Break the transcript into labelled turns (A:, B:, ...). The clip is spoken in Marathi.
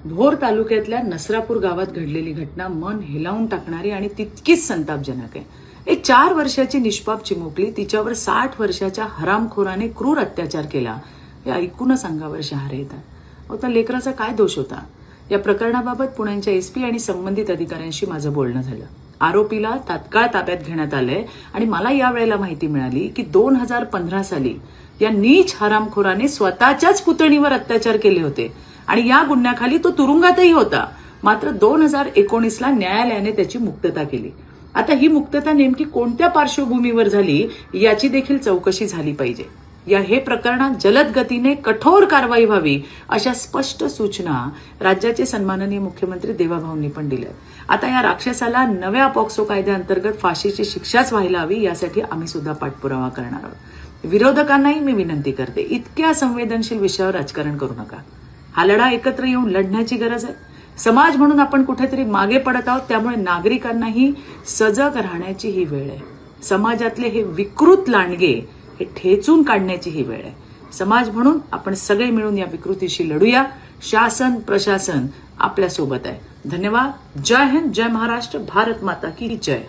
A: भोर तालुक्यातल्या नसरापूर गावात घडलेली घटना मन हेलावून टाकणारी आणि तितकीच संतापजनक आहे. एक 4 वर्षाची निष्पाप चिमुकली, तिच्यावर 60 वर्षाच्या हरामखोराने क्रूर अत्याचार केला. हे ऐकूनच अंगावर शहारे येतात. अहो, त्या लेकराचा काय दोष होता? या प्रकरणाबाबत पुण्याच्या एसपी आणि संबंधित अधिकाऱ्यांशी माझं बोलणं झालं. आरोपीला तात्काळ ताब्यात घेण्यात आलंय आणि मला यावेळेला माहिती मिळाली की 2015 साली या नीच हरामखोराने स्वतःच्याच पुतणीवर अत्याचार केले होते आणि या गुन्ह्याखाली तो तुरुंगातही होता. मात्र 2019ला न्यायालयाने त्याची मुक्तता केली. आता ही मुक्तता नेमकी कोणत्या पार्श्वभूमीवर झाली याची देखील चौकशी झाली पाहिजे. हे प्रकरणात जलद गतीने कठोर कारवाई व्हावी अशा स्पष्ट सूचना राज्याचे सन्माननीय मुख्यमंत्री देवाभाऊंनी पण दिल्या. आता या राक्षसाला नव्या पॉक्सो कायद्याअंतर्गत फाशीची शिक्षाच व्हायला हवी, यासाठी आम्ही सुद्धा पाठपुरावा करणार आहोत. विरोधकांनाही मी विनंती करते, इतक्या संवेदनशील विषयावर राजकारण करू नका. हा लढा एकत्र येऊन लढण्याची गरज आहे. समाज म्हणून आपण कुठेतरी मागे पडत आहोत, त्यामुळे नागरिकांनाही सजग राहण्याची ही वेळ आहे. समाजातले हे विकृत लांडगे हे ठेचून काढण्याची ही वेळ आहे. समाज म्हणून आपण सगळे मिळून या विकृतीशी लढूया. शासन प्रशासन आपल्या सोबत आहे. धन्यवाद. जय हिंद, जय महाराष्ट्र, भारत माता की जय.